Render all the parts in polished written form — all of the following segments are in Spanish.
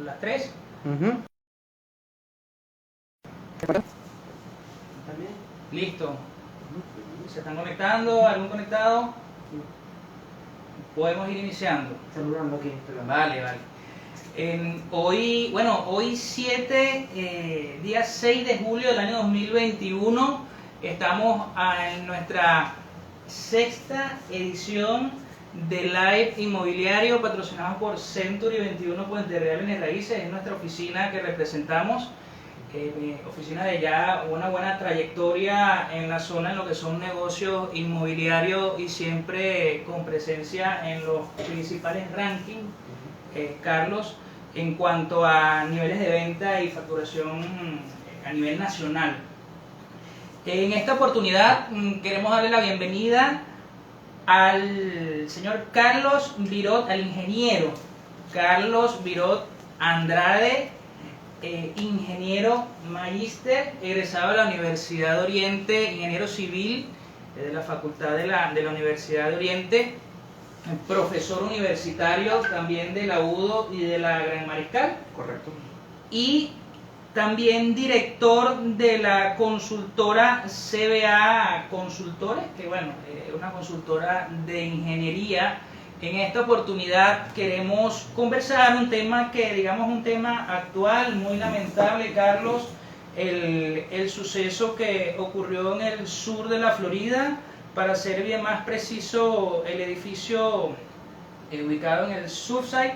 Las tres. Listo. ¿Se están conectando? ¿Algún conectado? Podemos ir iniciando. Saludando aquí. Vale. Hoy 7, día 6 de julio del año 2021, estamos en nuestra sexta edición de Live Inmobiliario patrocinado por Century 21 Puente Real Bienes Raíces. Es nuestra oficina que representamos, oficina de ya una buena trayectoria en la zona en lo que son negocios inmobiliarios y siempre con presencia en los principales rankings, Carlos, en cuanto a niveles de venta y facturación a nivel nacional. En esta oportunidad queremos darle la bienvenida al señor Carlos Virot, al ingeniero Carlos Virot Andrade, ingeniero magíster, egresado de la Universidad de Oriente, ingeniero civil de la Facultad de la Universidad de Oriente, profesor universitario también de la UDO y de la Gran Mariscal. Correcto. Y también director de la consultora CBA Consultores, que es una consultora de ingeniería. En esta oportunidad queremos conversar un tema que, digamos, un tema actual, muy lamentable, Carlos, el suceso que ocurrió en el sur de la Florida, para ser bien más preciso, el edificio ubicado en el Surfside,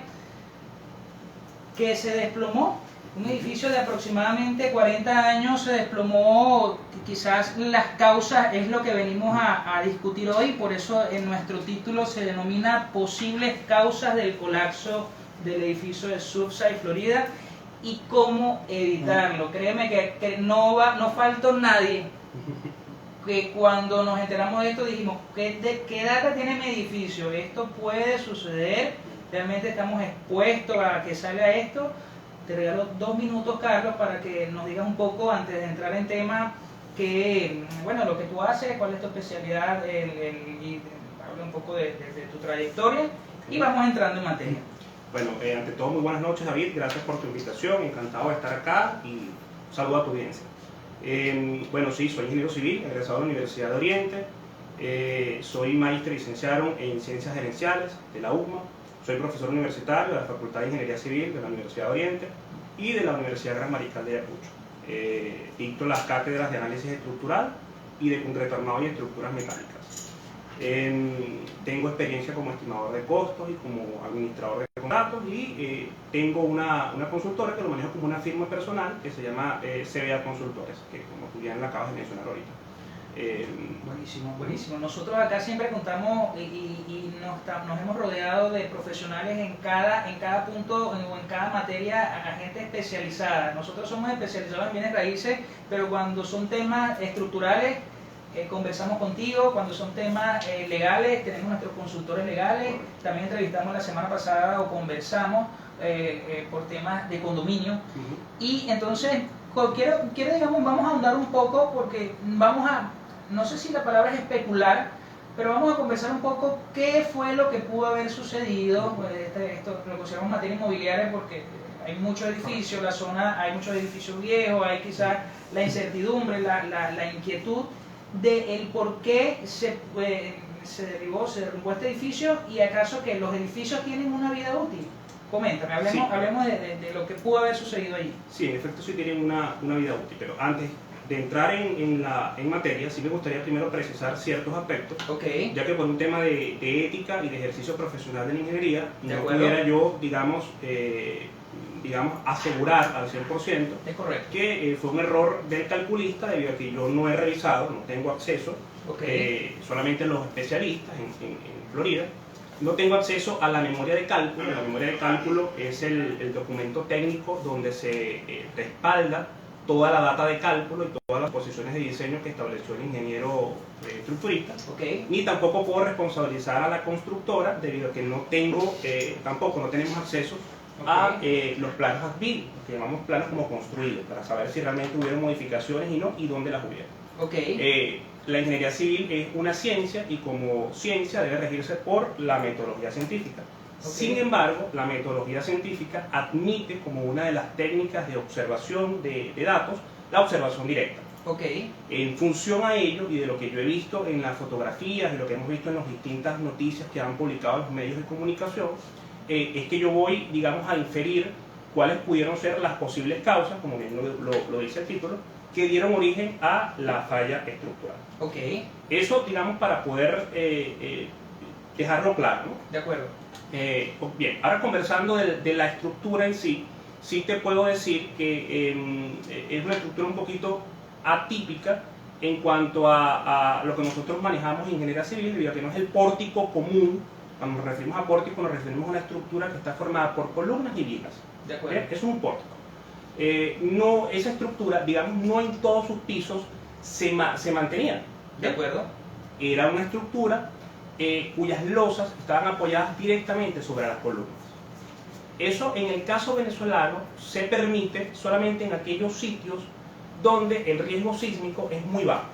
que se desplomó. Un edificio de aproximadamente 40 años se desplomó. Quizás las causas es lo que venimos a discutir hoy, por eso en nuestro título se denomina posibles causas del colapso del edificio de Surfside, Florida, y cómo evitarlo. Créeme que no faltó nadie que cuando nos enteramos de esto dijimos, ¿qué data tiene mi edificio? Esto puede suceder, realmente estamos expuestos a que salga esto. Te regalo 2 minutos, Carlos, para que nos digas un poco, antes de entrar en tema, lo que tú haces, cuál es tu especialidad, y habla un poco de tu trayectoria, y vamos entrando en materia. Bueno, ante todo, muy buenas noches, David, gracias por tu invitación, encantado de estar acá y un saludo a tu audiencia. Sí, soy ingeniero civil, egresado de la Universidad de Oriente, soy magíster licenciado en Ciencias Gerenciales de la UCMA. Soy profesor universitario de la Facultad de Ingeniería Civil de la Universidad de Oriente y de la Universidad Gran Mariscal de Ayacucho. Dicto las cátedras de análisis estructural y de concreto armado y estructuras mecánicas. Tengo experiencia como estimador de costos y como administrador de contratos, y tengo una consultora que lo manejo como una firma personal que se llama CBA Consultores, que como tú ya la acabas de mencionar ahorita. Buenísimo. Nosotros acá siempre contamos y nos hemos rodeado de profesionales en cada punto o en cada materia, a gente especializada. Nosotros somos especializados en bienes raíces, pero cuando son temas estructurales, conversamos contigo. Cuando son temas legales, tenemos nuestros consultores legales. También entrevistamos la semana pasada o conversamos por temas de condominio. Y entonces, digamos, vamos a ahondar un poco, porque no sé si la palabra es especular, pero vamos a conversar un poco qué fue lo que pudo haber sucedido. Esto lo consideramos materia inmobiliaria porque hay muchos edificios, la zona, hay muchos edificios viejos, hay quizás la incertidumbre, la inquietud de el por qué se derrumbó este edificio, y acaso que los edificios tienen una vida útil. Coméntame, hablemos de lo que pudo haber sucedido allí. Sí, en efecto sí tienen una vida útil, pero antes de entrar en materia, sí me gustaría primero precisar ciertos aspectos, ya que por un tema de ética y de ejercicio profesional de la ingeniería, no pudiera yo, digamos, asegurar al 100% que fue un error del calculista, debido a que yo no he revisado, no tengo acceso, solamente los especialistas en Florida, no tengo acceso a la memoria de cálculo. La memoria de cálculo es el documento técnico donde se respalda toda la data de cálculo y todas las posiciones de diseño que estableció el ingeniero estructurista. Ni tampoco puedo responsabilizar a la constructora, debido a que no tenemos acceso a los planos as-built, que llamamos planos como construidos, para saber si realmente hubieron modificaciones y dónde las hubieron. La ingeniería civil es una ciencia, y como ciencia debe regirse por la metodología científica. Sin embargo, la metodología científica admite como una de las técnicas de observación de datos la observación directa. En función a ello y de lo que yo he visto en las fotografías y lo que hemos visto en las distintas noticias que han publicado los medios de comunicación, es que yo voy, digamos, a inferir cuáles pudieron ser las posibles causas, como bien lo dice el título, que dieron origen a la falla estructural. Eso, digamos, para poder dejarlo claro, ¿no? De acuerdo. Bien, ahora conversando de la estructura en sí, sí te puedo decir que es una estructura un poquito atípica en cuanto a lo que nosotros manejamos en ingeniería civil, debido a que no es el pórtico común. Cuando nos referimos a pórtico, nos referimos a una estructura que está formada por columnas y vigas. De acuerdo. Eso es un pórtico. No, esa estructura, digamos, no en todos sus pisos se mantenía. De acuerdo. Era una estructura cuyas losas estaban apoyadas directamente sobre las columnas. Eso en el caso venezolano se permite solamente en aquellos sitios donde el riesgo sísmico es muy bajo.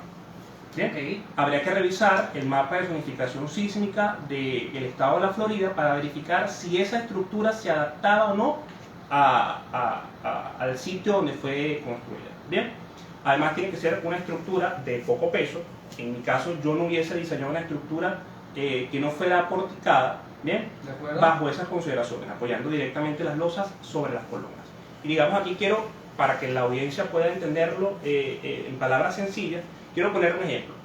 ¿Bien? Habría que revisar el mapa de zonificación sísmica del estado de la Florida para verificar si esa estructura se adaptaba o no al sitio donde fue construida. ¿Bien? Además tiene que ser una estructura de poco peso. En mi caso yo no hubiese diseñado una estructura que no fuera porticada, ¿bien? Bajo esas consideraciones, apoyando directamente las losas sobre las columnas. Y digamos aquí quiero, para que la audiencia pueda entenderlo en palabras sencillas, quiero poner un ejemplo.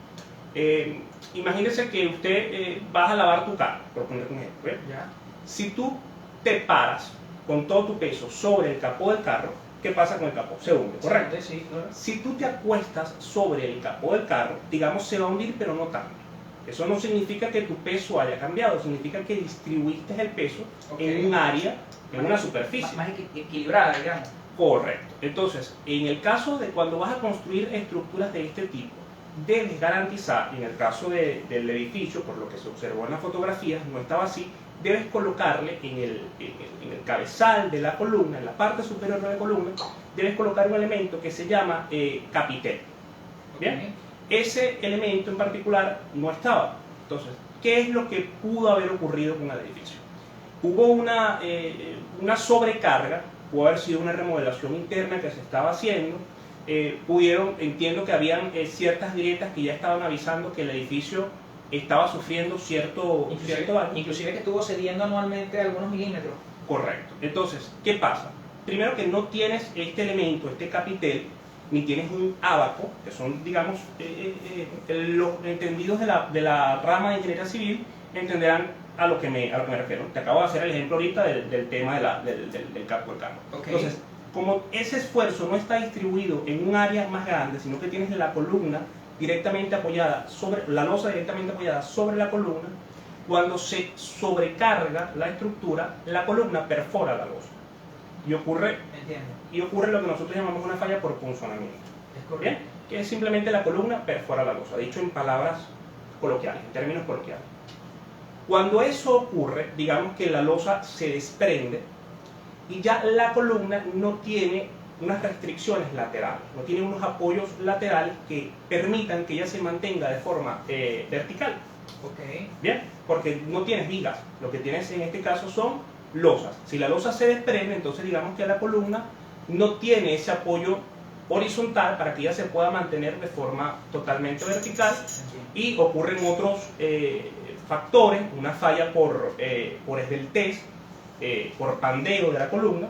Imagínese que usted vas a lavar tu carro, por poner un ejemplo. ¿Bien? Si tú te paras con todo tu peso sobre el capó del carro, ¿qué pasa con el capó? Se hunde, ¿correcto? Sí, claro. Si tú te acuestas sobre el capó del carro, digamos se va a hundir, pero no tanto. Eso no significa que tu peso haya cambiado, significa que distribuiste el peso en un área, en una superficie. Más equilibrada, digamos. Correcto. Entonces, en el caso de cuando vas a construir estructuras de este tipo, debes garantizar, en el caso del edificio, por lo que se observó en las fotografías, no estaba así, debes colocarle en el cabezal de la columna, en la parte superior de la columna, debes colocar un elemento que se llama capitel. ¿Bien? Ese elemento en particular no estaba. Entonces, ¿qué es lo que pudo haber ocurrido con el edificio? Hubo una sobrecarga, pudo haber sido una remodelación interna que se estaba haciendo, entiendo que habían ciertas grietas que ya estaban avisando que el edificio estaba sufriendo cierto daño. Inclusive que estuvo cediendo anualmente algunos milímetros. Correcto. Entonces, ¿qué pasa? Primero que no tienes este elemento, este capitel, ni tienes un ábaco, que son, digamos, los entendidos de la rama de ingeniería civil entenderán a lo que me refiero. Te acabo de hacer el ejemplo ahorita del tema del capó del carro. Entonces, como ese esfuerzo no está distribuido en un área más grande, sino que tienes la columna directamente apoyada sobre la losa, directamente apoyada sobre la columna, cuando se sobrecarga la estructura, la columna perfora la losa. Y ocurre lo que nosotros llamamos una falla por punzonamiento. ¿Bien? Que es simplemente la columna perfora la losa, dicho en palabras coloquiales, en términos coloquiales. Cuando eso ocurre, digamos que la losa se desprende y ya la columna no tiene unas restricciones laterales, no tiene unos apoyos laterales que permitan que ella se mantenga de forma vertical. Bien, porque no tienes vigas, lo que tienes en este caso son losas. Si la losa se desprende, entonces digamos que la columna no tiene ese apoyo horizontal para que ella se pueda mantener de forma totalmente vertical, y ocurren otros factores, una falla por esbeltez, por pandeo de la columna,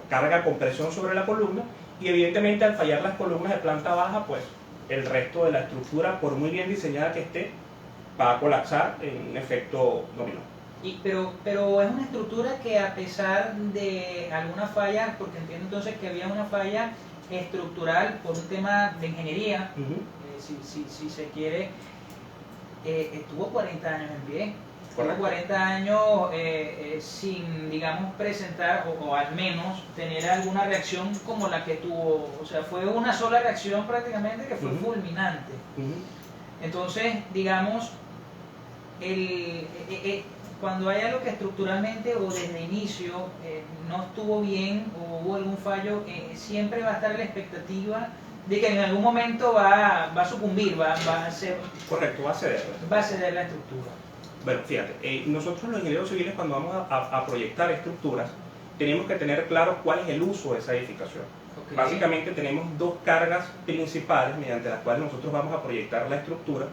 carga con presión sobre la columna, y evidentemente al fallar las columnas de planta baja, pues el resto de la estructura, por muy bien diseñada que esté, va a colapsar en un efecto dominó. Pero es una estructura que, a pesar de algunas fallas, porque entiendo entonces que había una falla estructural por un tema de ingeniería, si se quiere, estuvo 40 años en pie. Estuvo 40 años sin, digamos, presentar o al menos tener alguna reacción como la que tuvo. O sea, fue una sola reacción prácticamente que fue fulminante. Entonces, digamos, cuando hay algo que estructuralmente o desde inicio no estuvo bien o hubo algún fallo, siempre va a estar la expectativa de que en algún momento va a sucumbir, va a ser... Correcto, va a ceder. Va a ceder la estructura. Bueno, fíjate, nosotros los ingenieros civiles cuando vamos a proyectar estructuras, tenemos que tener claro cuál es el uso de esa edificación. Okay. Básicamente tenemos dos cargas principales mediante las cuales nosotros vamos a proyectar la estructura,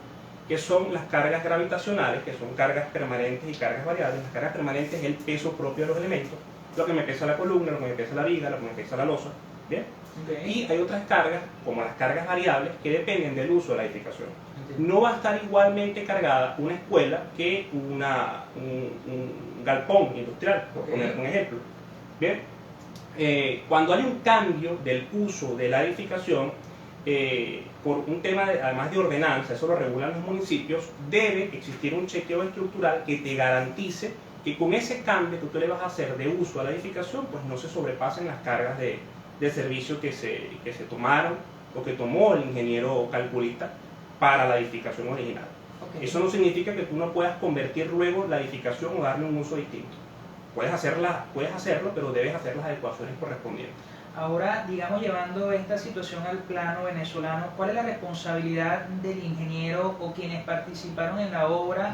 que son las cargas gravitacionales, que son cargas permanentes y cargas variables. Las cargas permanentes es el peso propio de los elementos, lo que me pesa la columna, lo que me pesa la viga, lo que me pesa la losa, ¿bien? Okay. Y hay otras cargas, como las cargas variables, que dependen del uso de la edificación. No va a estar igualmente cargada una escuela que un galpón industrial, por poner un ejemplo. ¿Bien? Cuando hay un cambio del uso de la edificación, por un tema además de ordenanza, eso lo regulan los municipios, debe existir un chequeo estructural que te garantice que con ese cambio que tú le vas a hacer de uso a la edificación, pues no se sobrepasen las cargas de servicio que se tomaron o que tomó el ingeniero calculista para la edificación original. Okay. Eso no significa que tú no puedas convertir luego la edificación o darle un uso distinto. Puedes hacerlo, pero debes hacer las adecuaciones correspondientes. Ahora, digamos, llevando esta situación al plano venezolano, ¿cuál es la responsabilidad del ingeniero o quienes participaron en la obra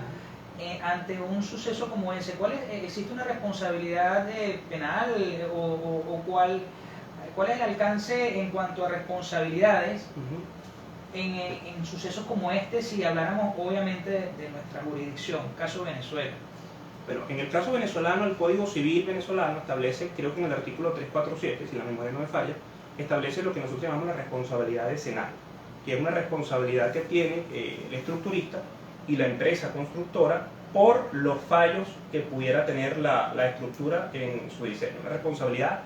ante un suceso como ese? ¿Existe una responsabilidad penal o cuál es el alcance en cuanto a responsabilidades en sucesos como este, si habláramos obviamente de nuestra jurisdicción, caso Venezuela? Bueno, en el caso venezolano, el Código Civil venezolano establece, creo que en el artículo 347, si la memoria no me falla, establece lo que nosotros llamamos la responsabilidad decenal, que es una responsabilidad que tiene el estructurista y la empresa constructora por los fallos que pudiera tener la estructura en su diseño. Una responsabilidad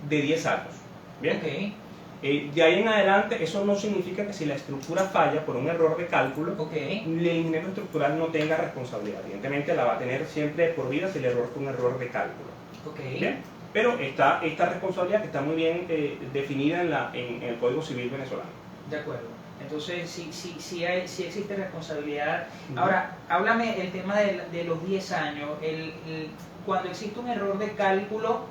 de 10 años. ¿Bien? Okay. De ahí en adelante, eso no significa que si la estructura falla por un error de cálculo, el ingeniero estructural no tenga responsabilidad. Evidentemente la va a tener siempre por vida si el error fue un error de cálculo. Okay. ¿Bien? Pero está esta responsabilidad que está muy bien definida en el Código Civil venezolano. De acuerdo. Entonces, sí existe responsabilidad. Ahora, háblame el tema de los 10 años. Cuando existe un error de cálculo,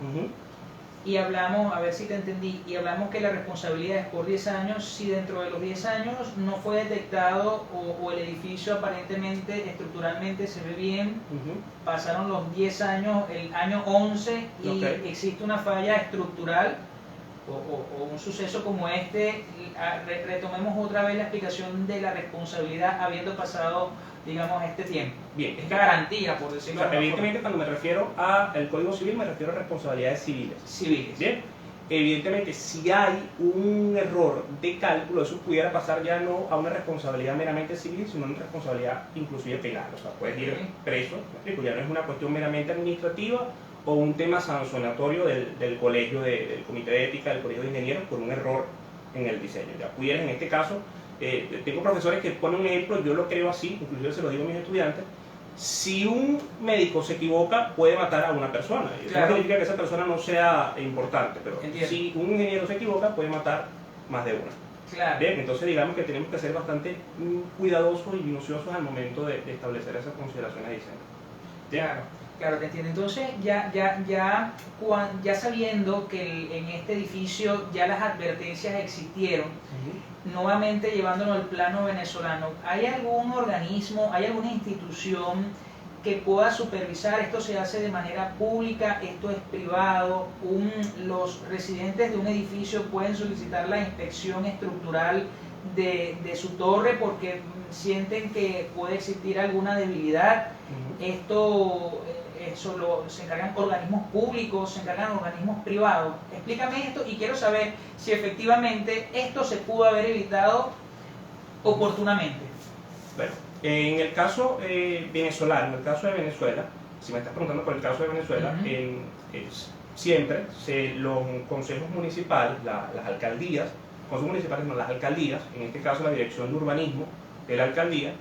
y hablamos, a ver si te entendí, y hablamos que la responsabilidad es por 10 años, si dentro de los 10 años no fue detectado o el edificio aparentemente, estructuralmente se ve bien, pasaron los 10 años, el año 11 y existe una falla estructural o un suceso como este, retomemos otra vez la explicación de la responsabilidad habiendo pasado, digamos, este tiempo. Bien. Esta garantía, por decirlo así. Evidentemente, cuando me refiero al Código Civil, me refiero a responsabilidades civiles. Bien. Evidentemente, si hay un error de cálculo, eso pudiera pasar ya no a una responsabilidad meramente civil, sino a una responsabilidad inclusive penal. O sea, puedes ir preso, ya no es una cuestión meramente administrativa o un tema sancionatorio del colegio, del comité de ética del colegio de ingenieros por un error en el diseño. Ya pudieras en este caso, tengo profesores que ponen un ejemplo, yo lo creo así, inclusive se lo digo a mis estudiantes: si un médico se equivoca, puede matar a una persona. Eso no significa que esa persona no sea importante, pero si un ingeniero se equivoca, puede matar más de una. Claro. Bien, entonces digamos que tenemos que ser bastante cuidadosos y minuciosos al momento de establecer esas consideraciones de diseño. Claro. Claro, te entiendo. Entonces, ya sabiendo que en este edificio ya las advertencias existieron, nuevamente llevándolo al plano venezolano, ¿hay algún organismo, hay alguna institución que pueda supervisar? Esto se hace de manera pública, esto es privado, los residentes de un edificio pueden solicitar la inspección estructural de su torre porque sienten que puede existir alguna debilidad. Se encargan organismos públicos, se encargan organismos privados. Explícame esto y quiero saber si efectivamente esto se pudo haber evitado oportunamente. Bueno, en el caso venezolano, en el caso de Venezuela, si me estás preguntando por el caso de Venezuela, siempre los consejos municipales, las alcaldías, consejos municipales no, las alcaldías, en este caso la dirección de urbanismo de la alcaldía,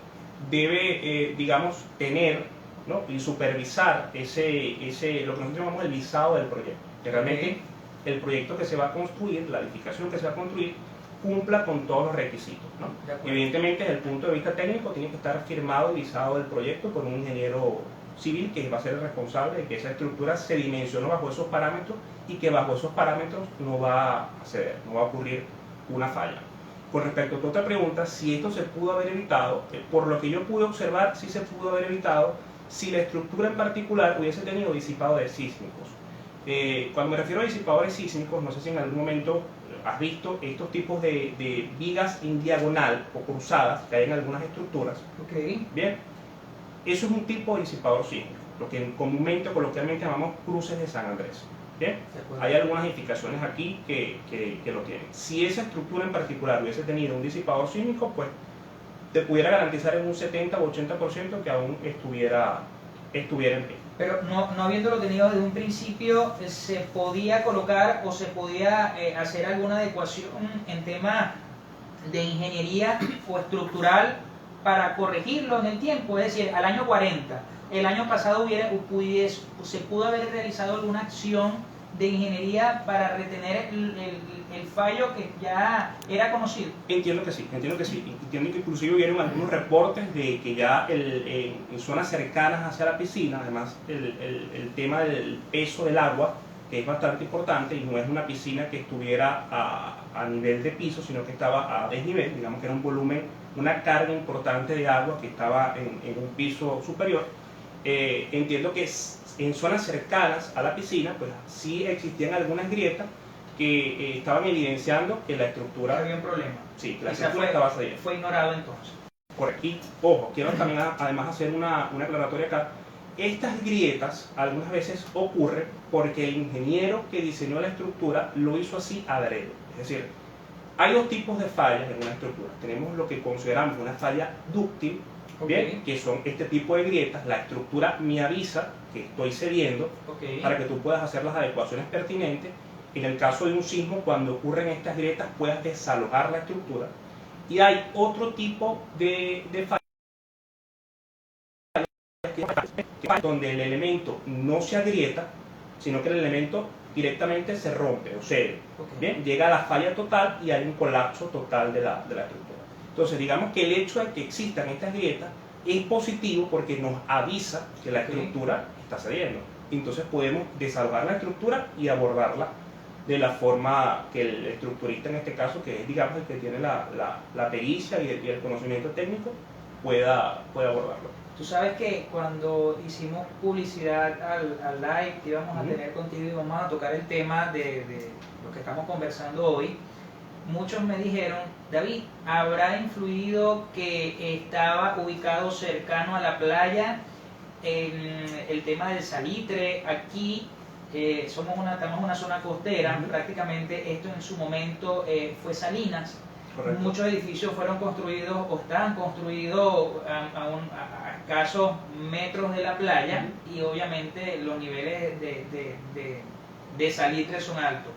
debe, digamos, tener, ¿no?, y supervisar lo que nosotros llamamos el visado del proyecto, que realmente el proyecto que se va a construir, la edificación que se va a construir, cumpla con todos los requisitos, ¿no? Evidentemente, desde el punto de vista técnico, tiene que estar firmado y visado el proyecto por un ingeniero civil que va a ser el responsable de que esa estructura se dimensionó bajo esos parámetros y que bajo esos parámetros no va a ceder, no va a ocurrir una falla. Con respecto a tu otra pregunta, si esto se pudo haber evitado, por lo que yo pude observar, sí se pudo haber evitado si la estructura en particular hubiese tenido disipadores sísmicos. Cuando me refiero a disipadores sísmicos, no sé si en algún momento has visto estos tipos de vigas en diagonal o cruzadas que hay en algunas estructuras. Okay. Bien, eso es un tipo de disipador sísmico, lo que comúnmente, coloquialmente llamamos cruces de San Andrés. Bien, hay algunas edificaciones aquí que lo tienen. Si esa estructura en particular hubiese tenido un disipador sísmico, pues te pudiera garantizar en un 70 o 80% que aún estuviera en pie. Pero no habiéndolo tenido desde un principio, ¿se podía colocar o se podía hacer alguna adecuación en tema de ingeniería o estructural para corregirlo en el tiempo? Es decir, al año 40, el año pasado se pudo haber realizado alguna acción de ingeniería para retener el fallo que ya era conocido. Entiendo que sí. Entiendo que inclusive hubieron algunos reportes de que ya en zonas cercanas hacia la piscina, además el tema del peso del agua, que es bastante importante, y no es una piscina que estuviera a nivel de piso, sino que estaba a desnivel, digamos que era un volumen, una carga importante de agua que estaba en un piso superior. Entiendo que en zonas cercanas a la piscina, pues sí existían algunas grietas que estaban evidenciando que la estructura... Había un problema. Sí, la estructura estaba cediendo. Fue ignorado entonces. Por aquí, ojo, quiero también además hacer una aclaratoria acá. Estas grietas algunas veces ocurren porque el ingeniero que diseñó la estructura lo hizo así adrede. Es decir, hay dos tipos de fallas en una estructura. Tenemos lo que consideramos una falla dúctil, bien, que son este tipo de grietas. La estructura me avisa que estoy cediendo para que tú puedas hacer las adecuaciones pertinentes. En el caso de un sismo, cuando ocurren estas grietas, puedas desalojar la estructura. Y hay otro tipo de fallas donde el elemento no se agrieta, sino que el elemento directamente se rompe o cede. Bien, llega a la falla total y hay un colapso total de la estructura. Entonces, digamos que el hecho de que existan estas grietas es positivo porque nos avisa que la estructura está cediendo. Entonces podemos desalojar la estructura y abordarla de la forma que el estructurista, en este caso, que es, digamos, el que tiene la pericia y el conocimiento técnico, pueda abordarlo. Tú sabes que cuando hicimos publicidad al live que íbamos a tener contigo y vamos a tocar el tema de lo que estamos conversando hoy, muchos me dijeron, David, ¿habrá influido que estaba ubicado cercano a la playa en el tema del salitre? Aquí estamos en una zona costera, prácticamente esto en su momento fue Salinas. Correcto. Muchos edificios fueron construidos o están construidos a escasos metros de la playa y obviamente los niveles de salitre son altos.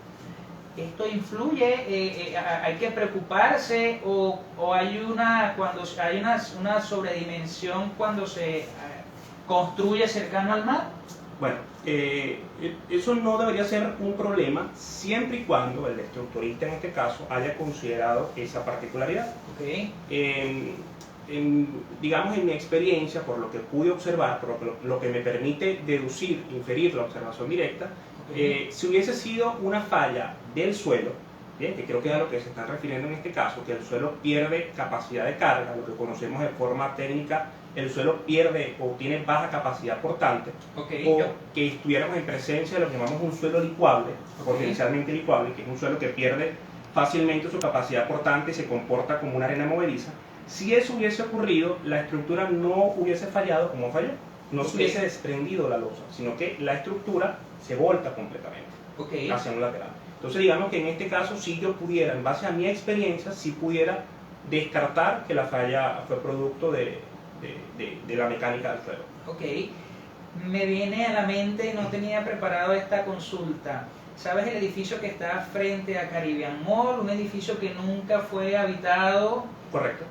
¿Esto influye? ¿Hay que preocuparse o hay una sobredimensión cuando se construye cercano al mar? Bueno, eso no debería ser un problema siempre y cuando el estructurista en este caso haya considerado esa particularidad. Digamos, en mi experiencia, por lo que pude observar, por lo que me permite deducir, inferir la observación directa, si hubiese sido una falla del suelo, bien, que creo que es a lo que se están refiriendo en este caso, que el suelo pierde capacidad de carga, lo que conocemos de forma técnica, el suelo pierde o tiene baja capacidad portante, o que estuviéramos en presencia de lo que llamamos un suelo licuable, potencialmente licuable, que es un suelo que pierde fácilmente su capacidad portante y se comporta como una arena movediza. Si eso hubiese ocurrido, la estructura no hubiese fallado como falló, no se hubiese desprendido la losa, sino que la estructura se volca completamente hacia un lateral. Entonces digamos que en este caso, si yo pudiera, en base a mi experiencia, si pudiera descartar que la falla fue producto de la mecánica del suelo. Me viene a la mente, no tenía preparado esta consulta. ¿Sabes el edificio que está frente a Caribbean Mall? Un edificio que nunca fue habitado. Correcto.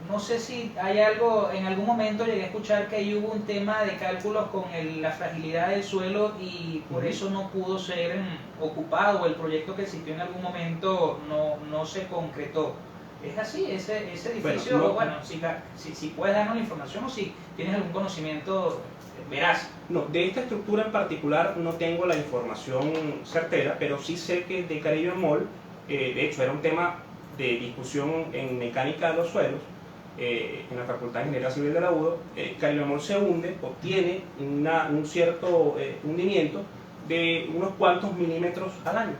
No sé si hay algo, en algún momento llegué a escuchar que ahí hubo un tema de cálculos con la fragilidad del suelo y por eso no pudo ser ocupado, o el proyecto que existió en algún momento no se concretó. ¿Es así ese edificio? Bueno, si puedes darnos la información o si tienes algún conocimiento veraz. No, de esta estructura en particular no tengo la información certera, pero sí sé que de Caribbean Mall, de hecho era un tema de discusión en mecánica de los suelos, en la Facultad de Ingeniería Civil de la UDO, Caribemol se hunde, obtiene un cierto hundimiento de unos cuantos milímetros al año.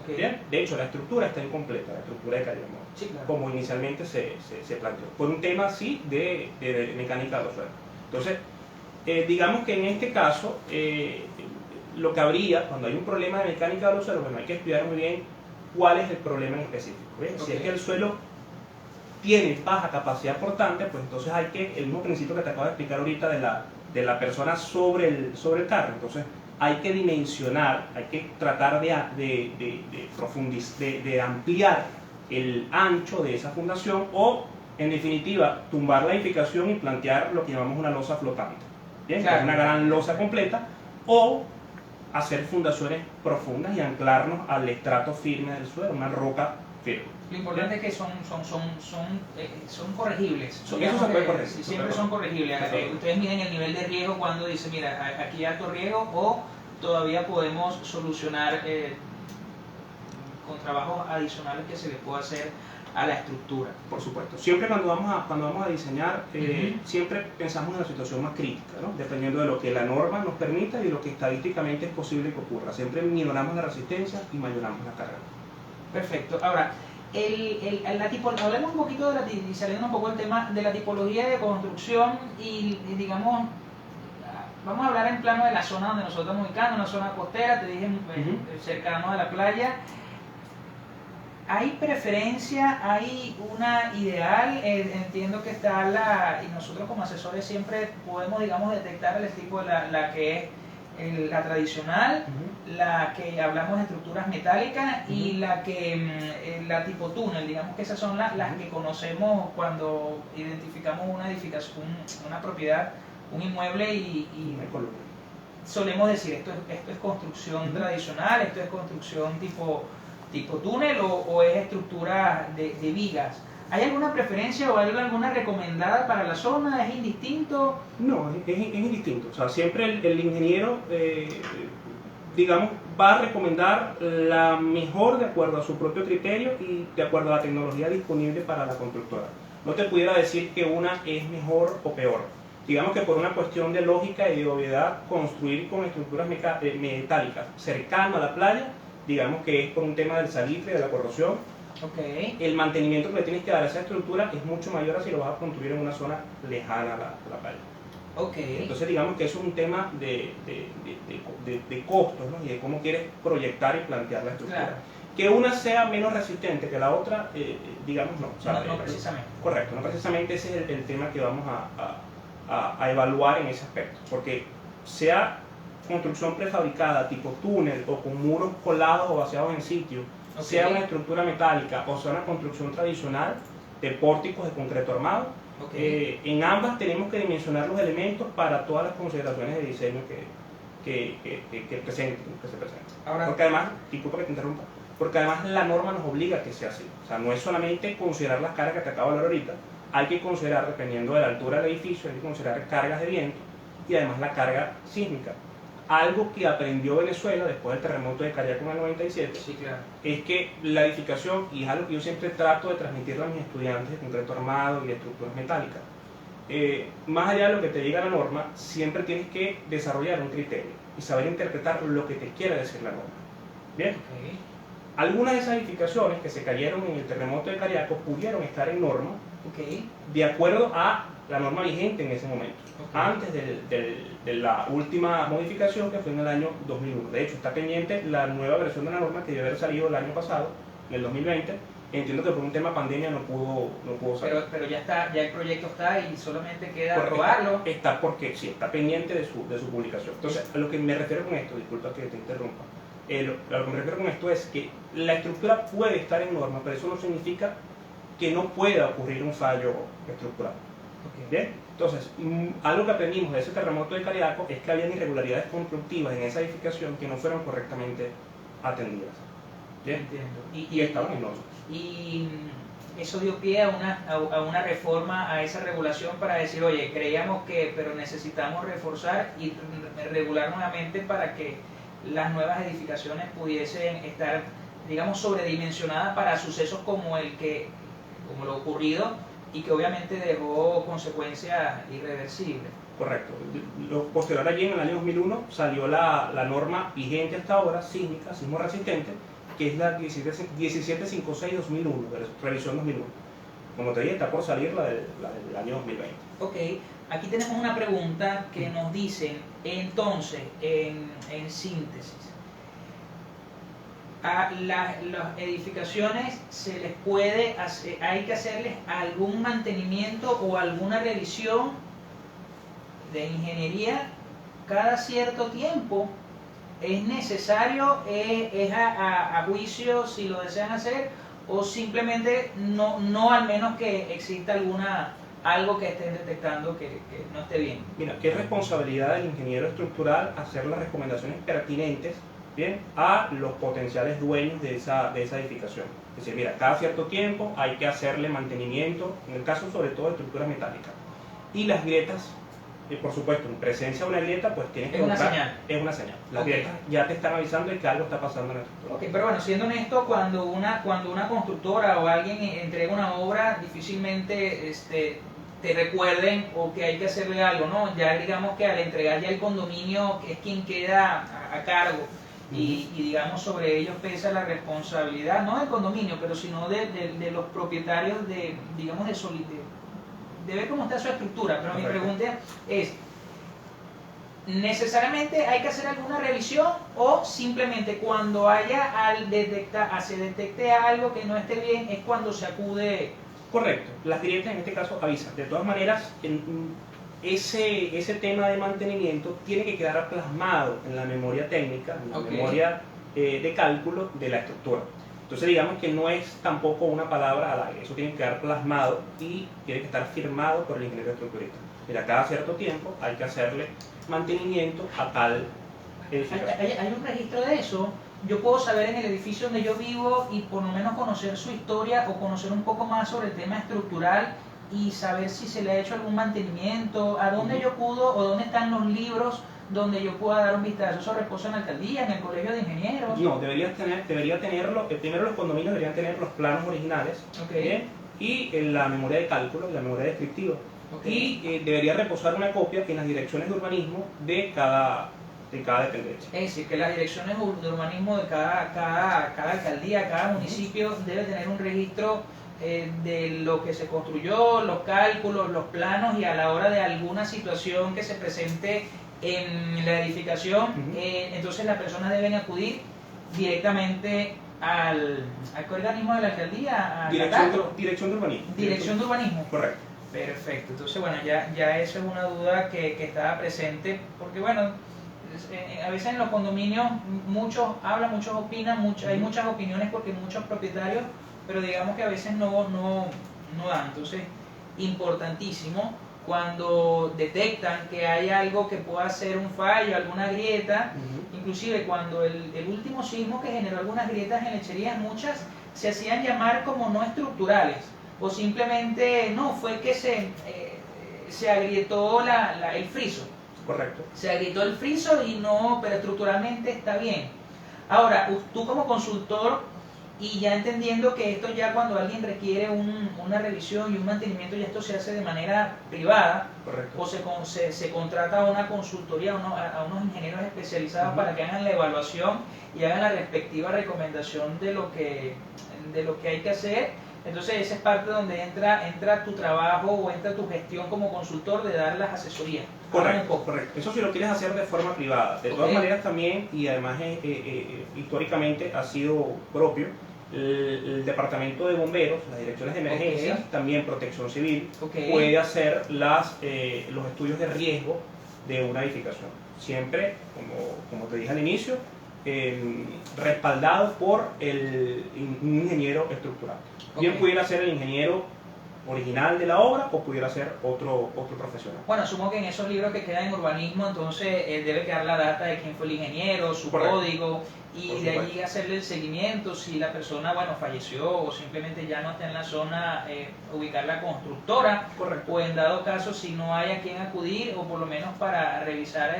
Okay. Bien, de hecho la estructura está incompleta, la estructura de Caribemol, Sí, claro. como inicialmente se planteó, por un tema sí de mecánica de los suelos. Entonces, digamos que en este caso, lo que habría, cuando hay un problema de mecánica de los suelos, bueno, hay que estudiar muy bien cuál es el problema en específico. ¿Bien? Okay. Si es que el suelo tiene baja capacidad portante, pues entonces hay que, el mismo principio que te acabo de explicar ahorita de la persona sobre el carro, entonces hay que dimensionar, hay que tratar de ampliar el ancho de esa fundación o, en definitiva, tumbar la edificación y plantear lo que llamamos una losa flotante. ¿Bien? Claro. Que es una gran losa completa, o hacer fundaciones profundas y anclarnos al estrato firme del suelo, una roca firme. Lo importante es que son corregibles. Eso se puede corregir. Sí, siempre son corregibles. Ustedes miden el nivel de riesgo cuando dicen, mira, aquí hay alto riesgo, o todavía podemos solucionar con trabajos adicionales que se le pueda hacer a la estructura. Por supuesto. Siempre cuando vamos a diseñar, siempre pensamos en la situación más crítica, ¿no? Dependiendo de lo que la norma nos permita y de lo que estadísticamente es posible que ocurra. Siempre minoramos la resistencia y mayoramos la carga. Perfecto. Ahora, hablemos un poquito y saliendo un poco del tema de la tipología de construcción y digamos, vamos a hablar en plano de la zona donde nosotros estamos ubicados, una zona costera, te dije, cercano a la playa. ¿Hay preferencia? ¿Hay una ideal? Entiendo que está y nosotros como asesores siempre podemos, digamos, detectar el tipo de la que es la tradicional, la que hablamos de estructuras metálicas y la la tipo túnel, digamos que esas son las que conocemos cuando identificamos una edificación, una propiedad, un inmueble y solemos decir esto es construcción tradicional, esto es construcción tipo túnel o es estructura de vigas. ¿Hay alguna preferencia o hay alguna recomendada para la zona? ¿Es indistinto? No, es indistinto. O sea, siempre el ingeniero, digamos, va a recomendar la mejor de acuerdo a su propio criterio y de acuerdo a la tecnología disponible para la constructora. No te pudiera decir que una es mejor o peor. Digamos que por una cuestión de lógica y de obviedad, construir con estructuras metálicas cercano a la playa, digamos que es por un tema del salitre, de la corrosión. Okay. El mantenimiento que le tienes que dar a esa estructura es mucho mayor a si lo vas a construir en una zona lejana a la playa. Okay. Entonces digamos que es un tema de costos, ¿no? Y de cómo quieres proyectar y plantear la estructura. Claro. Que una sea menos resistente que la otra, digamos no. O sea, no precisamente. Correcto, no precisamente ese es el tema que vamos a evaluar en ese aspecto. Porque sea construcción prefabricada tipo túnel o con muros colados o vaciados en sitio, sea una estructura metálica o sea una construcción tradicional de pórticos de concreto armado, en ambas tenemos que dimensionar los elementos para todas las consideraciones de diseño que se presenten. Ahora, porque además, disculpa que te interrumpa, porque además la norma nos obliga a que sea así. O sea, no es solamente considerar las cargas que te acabo de hablar ahorita, hay que considerar, dependiendo de la altura del edificio, hay que considerar cargas de viento y además la carga sísmica. Algo que aprendió Venezuela después del terremoto de Cariaco en el 97, sí, claro, es que la edificación, y es algo que yo siempre trato de transmitirle a mis estudiantes de concreto armado y de estructuras metálicas, más allá de lo que te diga la norma, siempre tienes que desarrollar un criterio y saber interpretar lo que te quiere decir la norma. ¿Bien? Algunas de esas edificaciones que se cayeron en el terremoto de Cariaco pudieron estar en norma de acuerdo a la norma vigente en ese momento, antes de la última modificación que fue en el año 2001. De hecho, está pendiente la nueva versión de la norma que debe haber salido el año pasado, en el 2020. Entiendo que por un tema pandemia no pudo salir. Pero ya está, ya el proyecto está y solamente queda aprobarlo. Está porque sí, está pendiente de su publicación. Entonces, a lo que me refiero con esto, disculpa que te interrumpa, a lo que me refiero con esto es que la estructura puede estar en norma, pero eso no significa que no pueda ocurrir un fallo estructural. ¿Bien? Entonces, algo que aprendimos de ese terremoto de Cariaco es que había irregularidades constructivas en esa edificación que no fueron correctamente atendidas. ¿Bien? Entiendo. Y estaban en norma. Y eso dio pie a una reforma a esa regulación para decir, oye, creíamos que, pero necesitamos reforzar y regular nuevamente para que las nuevas edificaciones pudiesen estar, digamos, sobredimensionadas para sucesos como lo ocurrido y que obviamente dejó consecuencias irreversibles. Correcto. Lo posterior allí, en el año 2001, salió la norma vigente hasta ahora, sísmica, sismo resistente, que es la 1756-2001, revisión 2001. Como te dije, está por salir la del año 2020. Ok, aquí tenemos una pregunta que nos dicen, entonces, en síntesis, a las edificaciones se les puede hacer, hay que hacerles algún mantenimiento o alguna revisión de ingeniería cada cierto tiempo. ¿Es necesario, es a juicio si lo desean hacer, o simplemente no al menos que exista algo que estén detectando que no esté bien? Mira, qué responsabilidad del ingeniero estructural hacer las recomendaciones pertinentes, bien, a los potenciales dueños de esa edificación. Es decir, mira, cada cierto tiempo hay que hacerle mantenimiento, en el caso sobre todo de estructuras metálicas. Y las grietas, por supuesto, en presencia de una grieta, pues tienes que Es una buscar, señal. es una señal. Las Okay. grietas ya te están avisando de que algo está pasando en la estructura. Ok, pero bueno, siendo honesto, cuando una constructora o alguien entrega una obra, difícilmente te recuerden o que hay que hacerle algo, ¿no? Ya digamos que al entregar ya el condominio es quien queda a cargo y digamos sobre ellos pesa la responsabilidad, no del condominio, pero sino de los propietarios de ver cómo está su estructura. Pero Correcto. mi pregunta es, ¿necesariamente hay que hacer alguna revisión o simplemente cuando se detecte algo que no esté bien es cuando se acude? Correcto, las grietas en este caso avisan. De todas maneras, ese tema de mantenimiento tiene que quedar plasmado en la memoria técnica, en la Ok. memoria de cálculo de la estructura. Entonces digamos que no es tampoco una palabra al aire, eso tiene que quedar plasmado y tiene que estar firmado por el ingeniero estructurista. Mira, cada cierto tiempo hay que hacerle mantenimiento a tal edificación. ¿Hay un registro de eso? Yo puedo saber en el edificio donde yo vivo y por lo menos conocer su historia o conocer un poco más sobre el tema estructural y saber si se le ha hecho algún mantenimiento, a dónde yo acudo o dónde están los libros donde yo pueda dar un vistazo. ¿Eso reposa en la alcaldía, en el colegio de ingenieros? No, debería tenerlo, primero los condominios deberían tener los planos originales, Ok. ¿bien? Y en la memoria de cálculo y la memoria descriptiva. Ok. Y debería reposar una copia en las direcciones de urbanismo de cada dependencia. Es decir, que las direcciones de urbanismo de cada alcaldía, cada municipio debe tener un registro de lo que se construyó, los cálculos, los planos, y a la hora de alguna situación que se presente en la edificación, entonces las personas deben acudir directamente al ¿qué organismo de la alcaldía? Dirección de urbanismo. Dirección de urbanismo. Correcto. Perfecto, entonces bueno, ya eso es una duda que estaba presente, porque bueno, a veces en los condominios muchos hablan, muchos opinan, hay muchas opiniones porque muchos propietarios, pero digamos que a veces no dan. Entonces, importantísimo, cuando detectan que hay algo que pueda ser un fallo, alguna grieta, inclusive cuando el último sismo que generó algunas grietas en lecherías, muchas se hacían llamar como no estructurales, o simplemente no, fue que se agrietó el friso. Correcto. Se agrietó el friso y no, pero estructuralmente está bien. Ahora, tú como consultor, y ya entendiendo que esto ya cuando alguien requiere una revisión y un mantenimiento, ya esto se hace de manera privada, Correcto. o se contrata a una consultoría, a unos ingenieros especializados para que hagan la evaluación y hagan la respectiva recomendación de lo que hay que hacer. Entonces esa es parte donde entra tu trabajo o entra tu gestión como consultor de dar las asesorías. Correcto, correcto. Eso si lo quieres hacer de forma privada. De todas Ok. maneras también, y además históricamente ha sido propio, el departamento de bomberos, las direcciones de emergencias, Ok. también protección civil, Ok. puede hacer los estudios de riesgo de una edificación. Siempre, como te dije al inicio, respaldado por un ingeniero estructural. Bien Ok. pudiera ser el ingeniero original de la obra o pudiera ser otro profesional. Bueno, asumo que en esos libros que quedan en urbanismo, entonces debe quedar la data de quién fue el ingeniero, su Correcto. código, y Por de allí supuesto. hacerle el seguimiento, si la persona, bueno, falleció o simplemente ya no está en la zona, ubicar la constructora, Correcto. o en dado caso si no hay a quien acudir, o por lo menos para revisar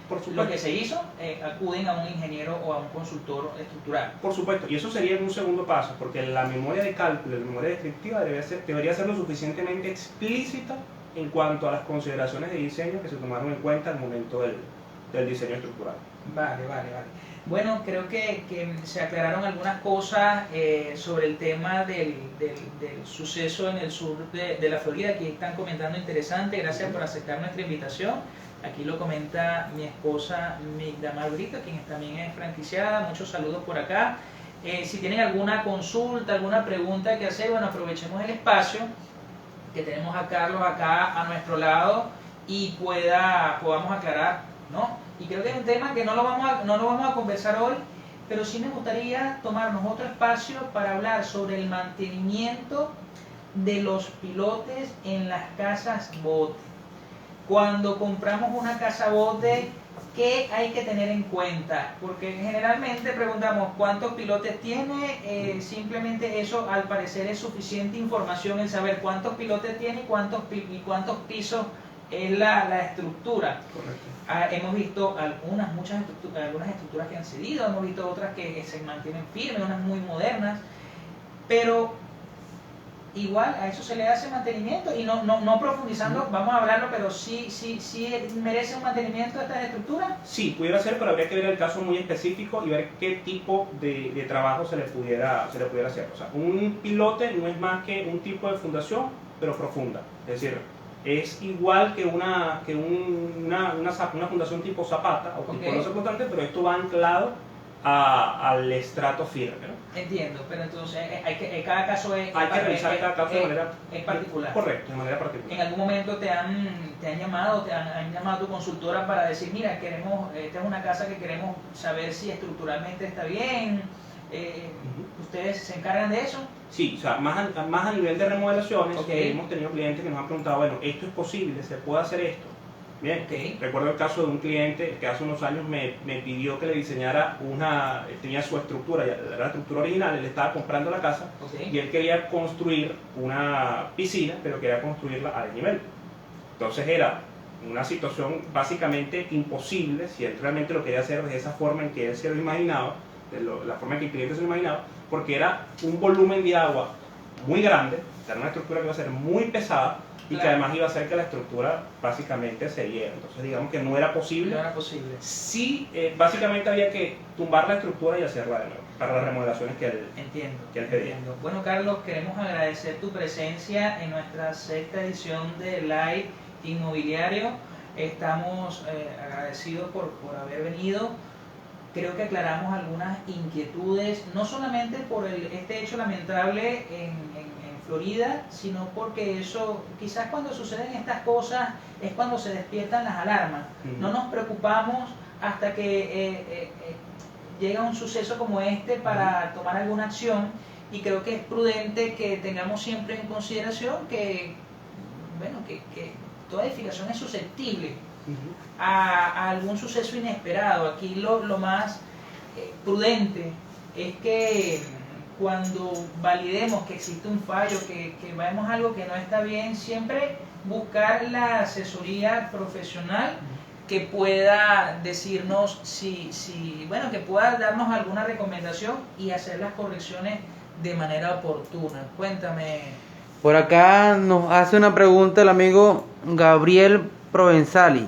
Por supuesto. lo que se hizo, acuden a un ingeniero o a un consultor estructural. Por supuesto, y eso sería en un segundo paso, porque la memoria de cálculo, la memoria descriptiva debería ser lo suficientemente explícita en cuanto a las consideraciones de diseño que se tomaron en cuenta al momento del diseño estructural. Vale. Bueno, creo que se aclararon algunas cosas sobre el tema del suceso en el sur de la Florida. Aquí están comentando interesante. Gracias por aceptar nuestra invitación. Aquí lo comenta mi esposa Migda Brito, quien también es franquiciada. Muchos saludos por acá. Si tienen alguna consulta, alguna pregunta que hacer, bueno, aprovechemos el espacio que tenemos a Carlos acá a nuestro lado y podamos aclarar, ¿no? Y creo que es un tema que no lo vamos a conversar hoy, pero sí me gustaría tomarnos otro espacio para hablar sobre el mantenimiento de los pilotes en las casas bote. Cuando compramos una casa bote, ¿qué hay que tener en cuenta? Porque generalmente preguntamos cuántos pilotes tiene, simplemente eso al parecer es suficiente información en saber cuántos pilotes tiene y cuántos pisos es la estructura. Correcto. Hemos visto algunas estructuras que han cedido, hemos visto otras que se mantienen firmes, unas muy modernas, pero igual a eso se le hace mantenimiento y no profundizando, vamos a hablarlo, pero sí merece un mantenimiento de estas estructuras. Sí, pudiera ser, pero habría que ver el caso muy específico y ver qué tipo de trabajo se le pudiera hacer. O sea, un pilote no es más que un tipo de fundación, pero profunda. Es decir, es igual que una fundación tipo Zapata o tipo no soportante, pero esto va anclado al estrato firme, ¿no? Entiendo, pero entonces cada caso hay que revisar cada caso de manera particular. Correcto, de manera particular. En algún momento te han llamado a tu consultora para decir, mira, esta es una casa que queremos saber si estructuralmente está bien. ¿Ustedes se encargan de eso? Sí, o sea, más a nivel de remodelaciones, hemos tenido clientes que nos han preguntado, bueno, esto es posible, se puede hacer esto. Bien, recuerdo el caso de un cliente que hace unos años me pidió que le diseñara tenía su estructura, la estructura original, él estaba comprando la casa y él quería construir una piscina, pero quería construirla a desnivel. Entonces era una situación básicamente imposible si él realmente lo quería hacer de esa forma en que él se lo imaginaba, la forma en que el cliente se lo imaginaba, porque era un volumen de agua muy grande, era una estructura que iba a ser muy pesada y que además iba a hacer que la estructura básicamente se hiera. Entonces digamos que no era posible. Sí, básicamente había que tumbar la estructura y hacerla de nuevo para las remodelaciones que él pedía. Bueno, Carlos, queremos agradecer tu presencia en nuestra sexta edición de Live Inmobiliario. Estamos agradecidos por haber venido. Creo que aclaramos algunas inquietudes, no solamente por este hecho lamentable en Florida, sino porque eso, quizás cuando suceden estas cosas es cuando se despiertan las alarmas. No nos preocupamos hasta que llega un suceso como este para tomar alguna acción, y creo que es prudente que tengamos siempre en consideración que toda edificación es susceptible a algún suceso inesperado. Aquí lo más prudente es que cuando validemos que existe un fallo, que vemos algo que no está bien, siempre buscar la asesoría profesional que pueda decirnos que pueda darnos alguna recomendación y hacer las correcciones de manera oportuna. Cuéntame. Por acá nos hace una pregunta el amigo Gabriel Provenzali.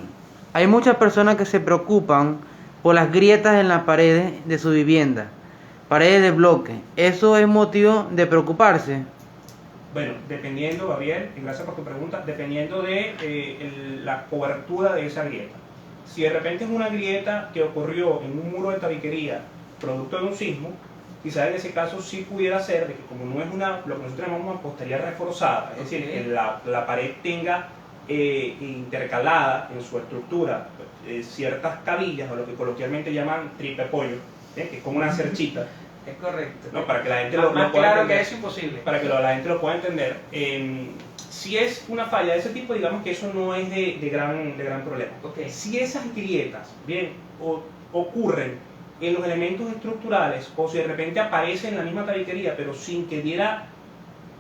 Hay muchas personas que se preocupan por las grietas en las paredes de su vivienda, paredes de bloque. ¿Eso es motivo de preocuparse? Bueno, dependiendo, Gabriel, y gracias por tu pregunta, dependiendo de la cobertura de esa grieta. Si de repente es una grieta que ocurrió en un muro de tabiquería producto de un sismo, quizás en ese caso sí pudiera ser de que, como no es lo que nosotros llamamos mampostería reforzada, es decir, que la pared tenga intercalada en su estructura ciertas cabillas, o lo que coloquialmente llaman tripe pollo, que es como una cerchita. Es correcto. No, para que la gente lo pueda claro entender, que es imposible. Para que la gente lo pueda entender. Si es una falla de ese tipo, digamos que eso no es de gran problema. Si esas grietas ocurren en los elementos estructurales, o si de repente aparece en la misma tabiquería, pero sin que diera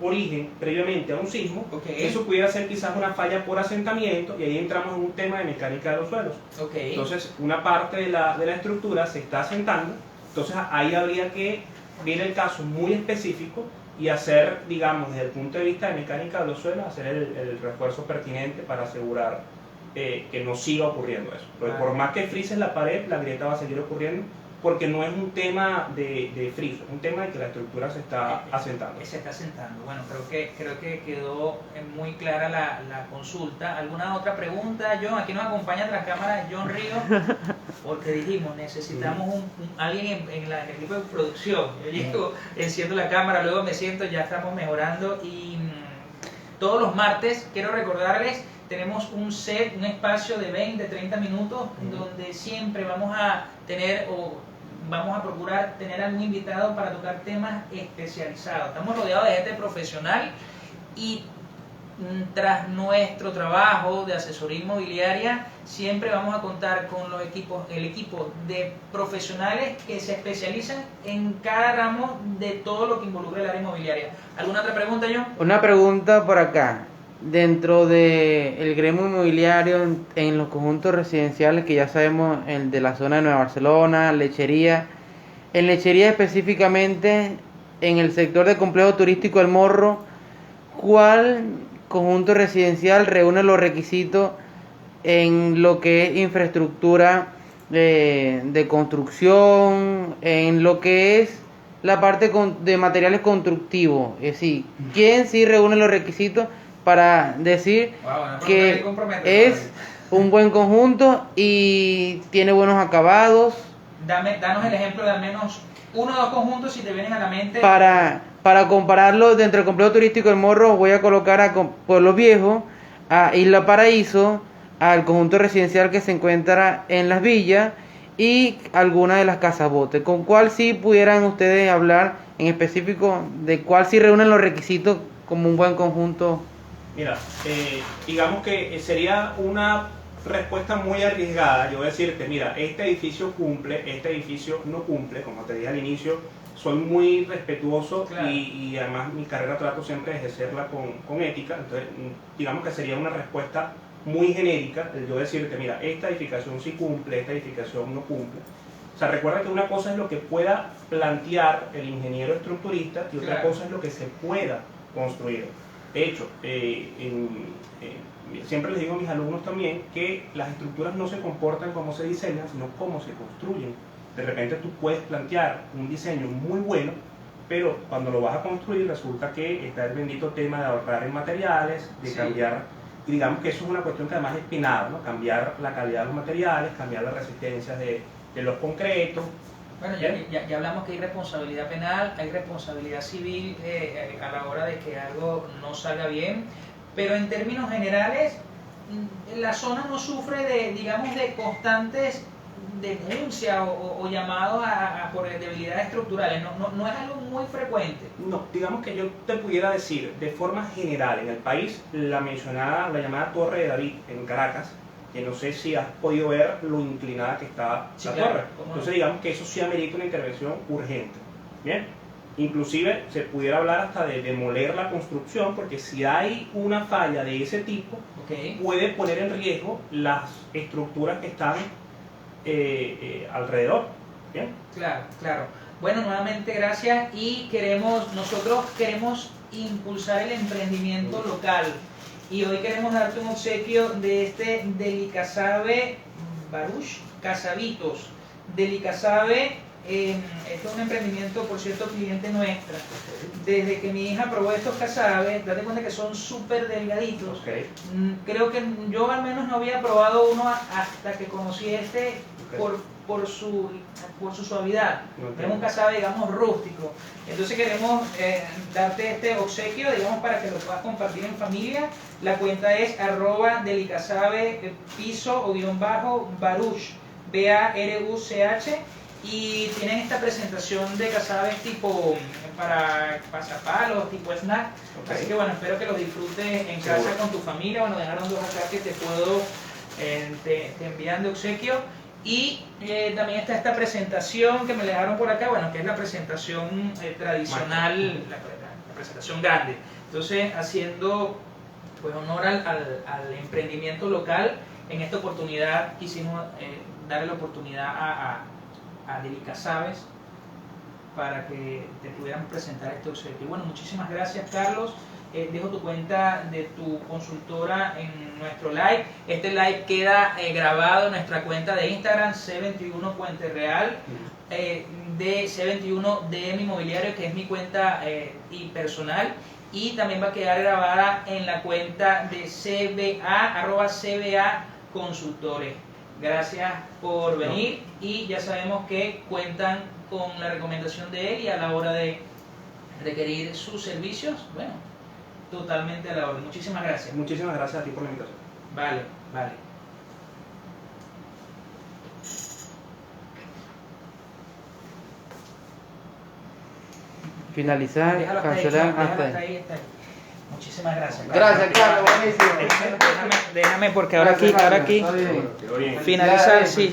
origen previamente a un sismo, Ok. eso pudiera ser quizás una falla por asentamiento y ahí entramos en un tema de mecánica de los suelos. Ok. Entonces, una parte de la estructura se está asentando, entonces ahí habría que ver el caso muy específico y hacer, digamos, desde el punto de vista de mecánica de los suelos, hacer el refuerzo pertinente para asegurar que no siga ocurriendo eso. Porque por más que frises la pared, la grieta va a seguir ocurriendo, porque no es un tema de friso, es un tema de que la estructura se está asentando. Se está asentando. Bueno, creo que quedó muy clara la consulta. ¿Alguna otra pregunta, John? Aquí nos acompaña tras cámara John Ríos, porque dijimos, necesitamos alguien en el equipo de producción. Yo llego, enciendo la cámara, luego me siento, ya estamos mejorando. Y todos los martes, quiero recordarles, tenemos un set, un espacio de 20, 30 minutos, donde siempre vamos a tener vamos a procurar tener algún invitado para tocar temas especializados. Estamos rodeados de gente profesional y tras nuestro trabajo de asesoría inmobiliaria siempre vamos a contar con el equipo de profesionales que se especializan en cada ramo de todo lo que involucra el área inmobiliaria. ¿Alguna otra pregunta, John? Una pregunta por acá. Dentro del gremio inmobiliario en los conjuntos residenciales, que ya sabemos, el de la zona de Nueva Barcelona, Lechería, en Lechería específicamente, en el sector de complejo turístico El Morro, ¿cuál conjunto residencial reúne los requisitos en lo que es infraestructura de construcción, en lo que es la parte de materiales constructivos? Es decir, ¿quién sí reúne los requisitos para decir que es un buen conjunto y tiene buenos acabados? Danos el ejemplo de al menos uno o dos conjuntos si te vienen a la mente. Para compararlo, dentro del complejo turístico El Morro, voy a colocar a Pueblo Viejo, a Isla Paraíso, al conjunto residencial que se encuentra en Las Villas y algunas de las casas bote. ¿Con cuál sí pudieran ustedes hablar en específico de cuál sí reúnen los requisitos como un buen conjunto? Mira, digamos que sería una respuesta muy arriesgada. Yo voy a decirte, mira, este edificio cumple, este edificio no cumple. Como te dije al inicio, soy muy respetuoso, claro, y además mi carrera trato siempre de ejercerla con ética. Entonces, digamos que sería una respuesta muy genérica el yo decirte, mira, esta edificación sí cumple, esta edificación no cumple. O sea, recuerda que una cosa es lo que pueda plantear el ingeniero estructurista y otra cosa es lo que se pueda construir. De hecho, siempre les digo a mis alumnos también que las estructuras no se comportan como se diseñan, sino cómo se construyen. De repente tú puedes plantear un diseño muy bueno, pero cuando lo vas a construir resulta que está el bendito tema de ahorrar en materiales, de cambiar, y digamos que eso es una cuestión que además es espinada, ¿no? Cambiar la calidad de los materiales, cambiar las resistencias de los concretos. Bueno, ya hablamos que hay responsabilidad penal, hay responsabilidad civil a la hora de que algo no salga bien, pero en términos generales, la zona no sufre de constantes denuncias o llamados por debilidades estructurales. No es algo muy frecuente. No, digamos que yo te pudiera decir, de forma general, en el país, la llamada Torre de David en Caracas, que no sé si has podido ver lo inclinada que está la torre. Entonces digamos que eso sí amerita una intervención urgente. Bien, inclusive se pudiera hablar hasta de demoler la construcción, porque si hay una falla de ese tipo, puede poner en riesgo las estructuras que están alrededor. Bien. Claro. Bueno, nuevamente gracias y nosotros queremos impulsar el emprendimiento local. Y hoy queremos darte un obsequio de este Delicasabe Baruch Casabitos. Delicasabe, esto es un emprendimiento, por cierto, cliente nuestra. Desde que mi hija probó estos casabes, date cuenta que son súper delgaditos. Creo que yo al menos no había probado uno hasta que conocí este por su suavidad. Es un casabe, digamos, rústico. Entonces queremos darte este obsequio, digamos, para que lo puedas compartir en familia. La cuenta es @delicasabe piso o _baruch, BARUCH, y tienen esta presentación de casabes tipo para pasapalos, tipo snack. Así que bueno, espero que lo disfrutes en casa con tu familia. Bueno, dejaron dos acá que te puedo te envían de obsequio. Y también está esta presentación que me dejaron por acá, bueno, que es la presentación tradicional, la presentación grande. Entonces, haciendo pues honor al emprendimiento local, en esta oportunidad quisimos darle la oportunidad a Delica Sabes para que te pudieran presentar este obsequio. Bueno, muchísimas gracias, Carlos. Dejo tu cuenta de tu consultora en nuestro live. Este live queda grabado en nuestra cuenta de Instagram, C21 Puente Real, de C21 DM Inmobiliario, que es mi cuenta y personal. Y también va a quedar grabada en la cuenta de CBA, @CBA Consultores. Gracias por venir y ya sabemos que cuentan con la recomendación de él y a la hora de requerir sus servicios, bueno, totalmente a la orden. Muchísimas gracias. Muchísimas gracias a ti por la invitación. Vale, vale. Finalizar, Déjalo hasta ahí, cancelar, déjalo hasta hasta ahí. ahí, hasta ahí. Muchísimas gracias. Gracias, Carlos, buenísimo. Déjame porque ahora Gracias, aquí Carlos, está bien. Quedó bien. finalizar, sí, ya.